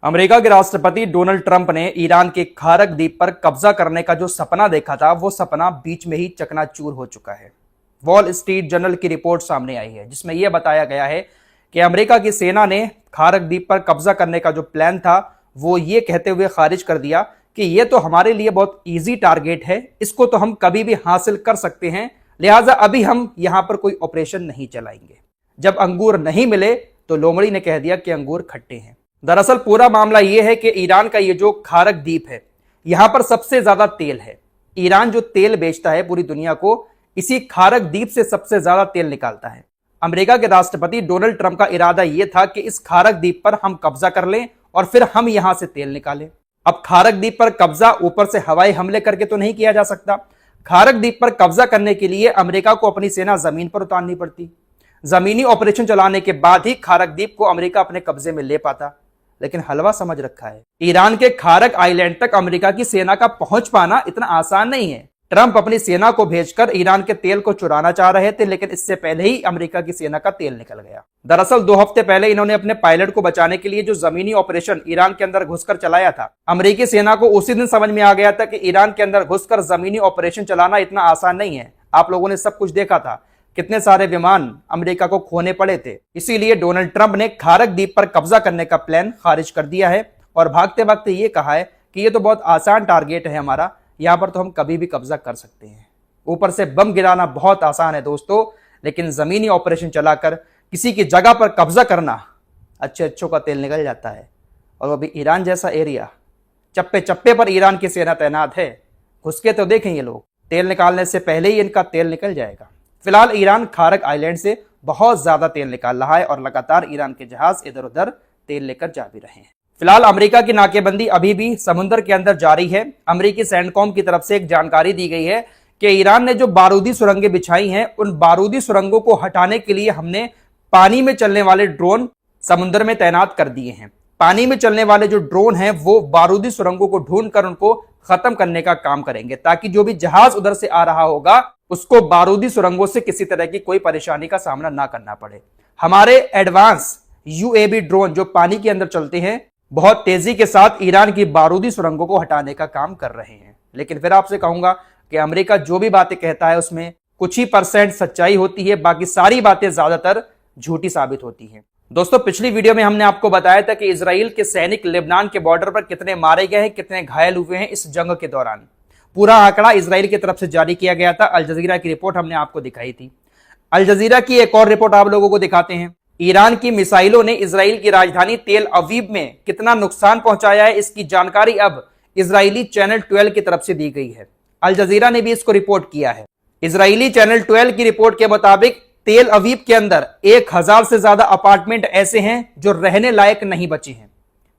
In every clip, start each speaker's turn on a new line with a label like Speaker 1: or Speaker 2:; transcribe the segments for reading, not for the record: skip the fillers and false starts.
Speaker 1: America के राष्ट्रपति Donald Trump ने ईरान के खारक द्वीप पर कब्जा करने का जो सपना देखा था वो सपना बीच में ही चकनाचूर हो चुका है। वॉल स्ट्रीट जर्नल की रिपोर्ट सामने आई है जिसमें यह बताया गया है कि अमेरिका की सेना ने खारक द्वीप पर कब्जा करने का जो प्लान था वो ये कहते हुए खारिज कर दिया कि ये तो हमारे लिए बहुत ईजी टारगेट है, इसको तो हम कभी भी हासिल कर सकते हैं, लिहाजा अभी हम यहां पर कोई ऑपरेशन नहीं चलाएंगे। जब अंगूर नहीं मिले तो लोमड़ी ने कह दिया कि अंगूर खट्टे हैं। दरअसल पूरा मामला यह है कि ईरान का ये जो खारक द्वीप है यहां पर सबसे ज्यादा तेल है। ईरान जो तेल बेचता है पूरी दुनिया को, इसी खारक द्वीप से सबसे ज्यादा तेल निकालता है। अमेरिका के राष्ट्रपति डोनाल्ड ट्रंप का इरादा यह था कि इस खारक द्वीप पर हम कब्जा कर लें और फिर हम यहां से तेल निकालें। अब खारक द्वीप पर कब्जा ऊपर से हवाई हमले करके तो नहीं किया जा सकता। खारक द्वीप पर कब्जा करने के लिए अमेरिका को अपनी सेना जमीन पर उतारनी पड़ती। जमीनी ऑपरेशन चलाने के बाद ही खारक द्वीप को अमेरिका अपने कब्जे में ले पाता, लेकिन हलवा समझ रखा है। ईरान के खारक आइलैंड तक अमेरिका की सेना का पहुंच पाना इतना आसान नहीं है। ट्रंप अपनी सेना को भेजकर ईरान के तेल को चुराना चाह रहे थे, लेकिन इससे पहले ही अमेरिका की सेना का तेल निकल गया। दरअसल 2 हफ्ते पहले इन्होंने अपने पायलट को बचाने के लिए जो जमीनी ऑपरेशन ईरान के अंदर घुसकर चलाया था, अमेरिकी सेना को उसी दिन समझ में आ गया था कि ईरान के अंदर घुसकर जमीनी ऑपरेशन चलाना इतना आसान नहीं है। आप लोगों ने सब कुछ देखा था, कितने सारे विमान अमेरिका को खोने पड़े थे। इसीलिए डोनाल्ड ट्रंप ने खारक द्वीप पर कब्जा करने का प्लान खारिज कर दिया है और भागते भागते ये कहा है कि ये तो बहुत आसान टारगेट है हमारा, यहां पर तो हम कभी भी कब्जा कर सकते हैं। ऊपर से बम गिराना बहुत आसान है दोस्तों, लेकिन जमीनी ऑपरेशन चलाकर किसी की जगह पर कब्जा करना, अच्छों का तेल निकल जाता है। और वो भी ईरान जैसा एरिया, चप्पे चप्पे पर ईरान की सेना तैनात है। घुस के तो देखें ये लोग, तेल निकालने से पहले ही इनका तेल निकल जाएगा। फिलहाल ईरान खारक आइलैंड से बहुत ज्यादा तेल निकाल रहा है और लगातार ईरान के जहाज इधर उधर तेल लेकर जा भी रहे हैं। फिलहाल अमेरिका की नाकेबंदी अभी भी समुद्र के अंदर जारी है। अमेरिकी सैंडकॉम की तरफ से एक जानकारी दी गई है कि ईरान ने जो बारूदी सुरंगें बिछाई हैं, उन बारूदी सुरंगों को हटाने के लिए हमने पानी में चलने वाले ड्रोन समुद्र में तैनात कर दिए हैं। पानी में चलने वाले जो ड्रोन हैं वो बारूदी सुरंगों को ढूंढकर उनको खत्म करने का काम करेंगे, ताकि जो भी जहाज उधर से आ रहा होगा उसको बारूदी सुरंगों से किसी तरह की कोई परेशानी का सामना ना करना पड़े। हमारे एडवांस यूएवी ड्रोन जो पानी के अंदर चलते हैं बहुत तेजी के साथ ईरान की बारूदी सुरंगों को हटाने का काम कर रहे हैं। लेकिन फिर आपसे कहूंगा कि अमेरिका जो भी बातें कहता है उसमें कुछ ही % सच्चाई होती है, बाकी सारी बातें ज्यादातर झूठी साबित होती हैं। दोस्तों, पिछली वीडियो में हमने आपको बताया था कि इजराइल के सैनिक लेबनान के बॉर्डर पर कितने मारे गए हैं, कितने घायल हुए हैं इस जंग के दौरान। पूरा आंकड़ा इजराइल की तरफ से जारी किया गया था। अल जजीरा की रिपोर्ट हमने आपको दिखाई थी। अल जजीरा की एक और रिपोर्ट आप लोगों को दिखाते हैं। ईरान की मिसाइलों ने इजराइल की राजधानी तेल अवीव में कितना नुकसान पहुंचाया है, इसकी जानकारी अब इजरायली चैनल 12 की तरफ से दी गई है। अल जजीरा ने भी इसको रिपोर्ट किया है। इजरायली चैनल 12 की रिपोर्ट के मुताबिक तेल अवीव के अंदर 1000 से ज्यादा अपार्टमेंट ऐसे हैं जो रहने लायक नहीं बचे हैं।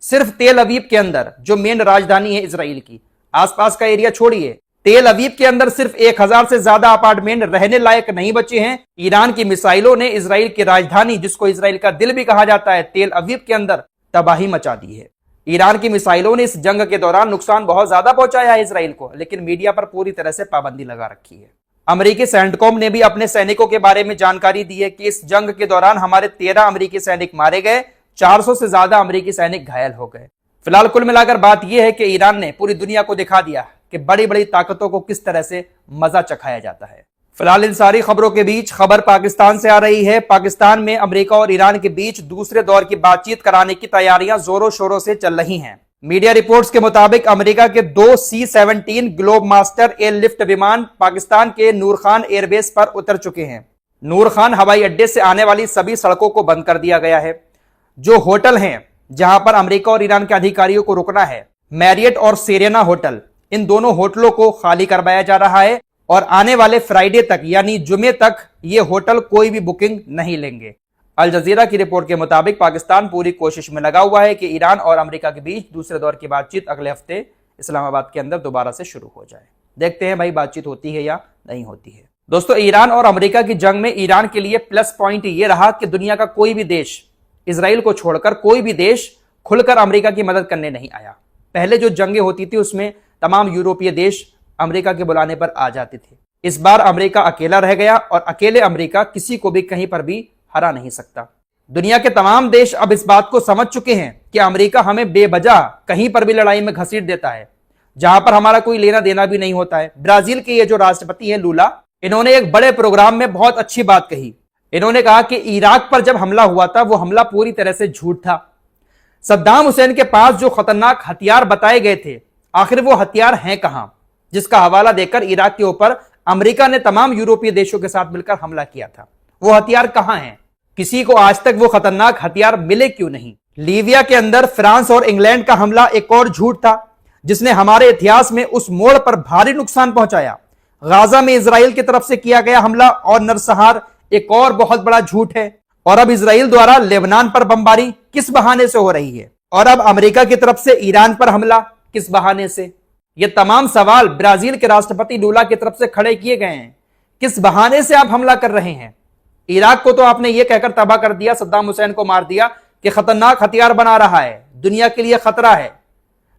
Speaker 1: सिर्फ तेल अवीव के अंदर, जो मेन राजधानी है इजराइल की, आसपास का एरिया छोड़िए, तेल अवीव के अंदर सिर्फ 1000 से ज्यादा अपार्टमेंट रहने लायक नहीं बचे हैं। ईरान की मिसाइलों ने इजराइल की राजधानी, जिसको इजराइल का दिल भी कहा जाता है, तेल अवीव के अंदर तबाही मचा दी है। ईरान की मिसाइलों ने इस जंग के दौरान नुकसान बहुत ज्यादा पहुंचाया है इजराइल को, लेकिन मीडिया पर पूरी तरह से पाबंदी लगा रखी है। अमेरिकी सैंडकॉम ने भी अपने सैनिकों के बारे में जानकारी दी है कि इस जंग के दौरान हमारे 13 अमेरिकी सैनिक मारे गए, 400 से ज्यादा अमेरिकी सैनिक घायल हो गए। फिलहाल कुल मिलाकर बात यह है कि ईरान ने पूरी दुनिया को दिखा दिया कि बड़ी बड़ी ताकतों को किस तरह से मजा चखाया जाता है। फिलहाल इन सारी खबरों के बीच खबर पाकिस्तान से आ रही है। पाकिस्तान में अमेरिका और ईरान के बीच दूसरे दौर की बातचीत कराने की तैयारियां जोरों शोरों से चल रही हैं। मीडिया रिपोर्ट्स के मुताबिक अमेरिका के 2 C-17 ग्लोब मास्टर एयरलिफ्ट विमान पाकिस्तान के नूर खान एयरबेस पर उतर चुके हैं। नूर खान हवाई अड्डे से आने वाली सभी सड़कों को बंद कर दिया गया है। जो होटल हैं जहां पर अमेरिका और ईरान के अधिकारियों को रुकना है, मैरियट और सेरेना होटल, इन दोनों होटलों को खाली करवाया जा रहा है और आने वाले फ्राइडे तक यानी जुमे तक ये होटल कोई भी बुकिंग नहीं लेंगे। अल जजीरा की रिपोर्ट के मुताबिक पाकिस्तान पूरी कोशिश में लगा हुआ है कि ईरान और अमेरिका के बीच दूसरे दौर की बातचीत अगले हफ्ते इस्लामाबाद के अंदर दोबारा से शुरू हो जाए। देखते हैं भाई बातचीत होती है या नहीं होती है। दोस्तों, ईरान और अमेरिका की जंग में ईरान के लिए प्लस पॉइंट यह रहा कि दुनिया का कोई भी देश, इजराइल को छोड़कर कोई भी देश खुलकर अमेरिका की मदद करने नहीं आया। पहले जो जंगें होती थी उसमें तमाम यूरोपीय देश अमेरिका के बुलाने पर आ जाते थे। इस बार अमेरिका अकेला रह गया और अकेले अमेरिका किसी को भी कहीं पर भी हरा नहीं सकता। दुनिया के तमाम देश अब इस बात को समझ चुके हैं कि अमेरिका हमें बेवजह कहीं पर भी लड़ाई में घसीट देता है, जहां पर हमारा कोई लेना देना भी नहीं होता है। ब्राजील के ये जो राष्ट्रपति हैं लूला, इन्होंने एक बड़े प्रोग्राम में बहुत अच्छी बात कही। इन्होंने कहा कि इराक पर जब हमला हुआ था वो हमला पूरी तरह से झूठ था। सद्दाम हुसैन के पास जो खतरनाक हथियार बताए गए थे, आखिर वो हथियार हैं कहां, जिसका हवाला देकर इराक के ऊपर अमेरिका ने तमाम यूरोपीय देशों के साथ मिलकर हमला किया था। वो हथियार कहां हैं? किसी को आज तक वो खतरनाक हथियार मिले क्यों नहीं? लीबिया के अंदर फ्रांस और इंग्लैंड का हमला एक और झूठ था, जिसने हमारे इतिहास में उस मोड़ पर भारी नुकसान पहुंचाया। गाजा में इजराइल की तरफ से किया गया हमला और नरसंहार एक और बहुत बड़ा झूठ है। और अब इजराइल द्वारा लेबनान पर बमबारी किस बहाने से हो रही है? और अब अमेरिका की तरफ से ईरान पर हमला किस बहाने से? ये तमाम सवाल ब्राजील के राष्ट्रपति लूला की तरफ से खड़े किए गए हैं। किस बहाने से आप हमला कर रहे हैं? इराक को तो आपने यह कहकर तबाह कर दिया, सद्दाम हुसैन को मार दिया कि खतरनाक हथियार बना रहा है, दुनिया के लिए खतरा है,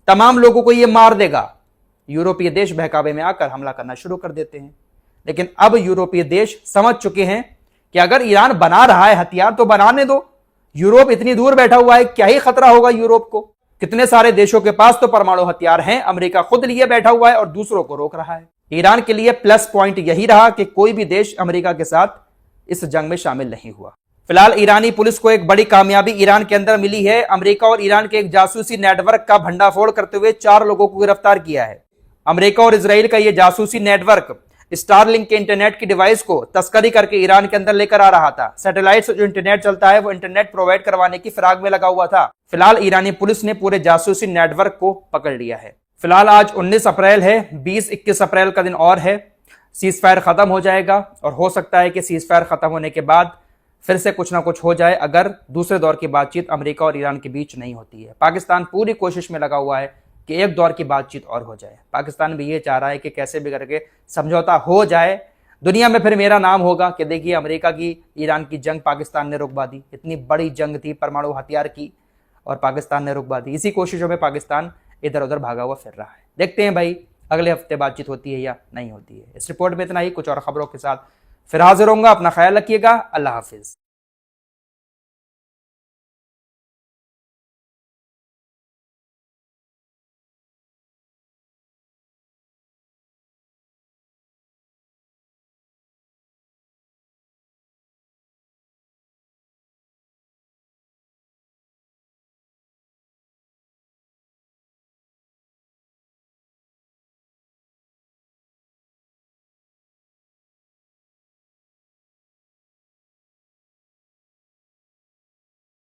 Speaker 1: तमाम लोगों को यह मार देगा। यूरोपीय देश बहकावे में आकर हमला करना शुरू कर देते हैं। लेकिन अब यूरोपीय देश समझ चुके हैं कि अगर ईरान बना रहा है हथियार तो बनाने दो। यूरोप इतनी दूर बैठा हुआ है, क्या ही खतरा होगा यूरोप को? कितने सारे देशों के पास तो परमाणु हथियार हैं, अमेरिका खुद लिए बैठा हुआ है और दूसरों को रोक रहा है। ईरान के लिए प्लस पॉइंट यही रहा कि कोई भी देश अमेरिका के साथ इस जंग में शामिल नहीं हुआ। फिलहाल ईरानी पुलिस को एक बड़ी कामयाबी ईरान के अंदर मिली है। अमेरिका और ईरान के एक जासूसी नेटवर्क का भंडाफोड़ करते हुए 4 लोगों को गिरफ्तार किया है। अमेरिका और इजराइल का यह जासूसी नेटवर्क स्टारलिंक के इंटरनेट की डिवाइस को तस्करी करके ईरान के अंदर लेकर आ रहा था। सैटेलाइट से जो इंटरनेट चलता है वो इंटरनेट प्रोवाइड करवाने की फिराक में लगा हुआ था। फिलहाल ईरानी पुलिस ने पूरे जासूसी नेटवर्क को पकड़ लिया है। फिलहाल आज 19 अप्रैल है, 20-21 अप्रैल का दिन और है, सीज फायर खत्म हो जाएगा और हो सकता है कि सीज फायर खत्म होने के बाद फिर से कुछ ना कुछ हो जाए, अगर दूसरे दौर की बातचीत अमेरिका और ईरान के बीच नहीं होती है। पाकिस्तान पूरी कोशिश में लगा हुआ है कि एक दौर की बातचीत और हो जाए। पाकिस्तान भी ये चाह रहा है कि कैसे भी करके समझौता हो जाए, दुनिया में फिर मेरा नाम होगा कि देखिए अमेरिका की ईरान की जंग पाकिस्तान ने रुकवा दी। इतनी बड़ी जंग थी परमाणु हथियार की और पाकिस्तान ने रुकवा दी। इसी कोशिशों में पाकिस्तान इधर उधर भागा हुआ फिर रहा है। देखते हैं भाई अगले हफ्ते बातचीत होती है या नहीं होती है। इस रिपोर्ट में इतना ही, कुछ और खबरों के साथ फिर हाजिर होऊंगा। अपना ख्याल रखिएगा। अल्लाह हाफिज।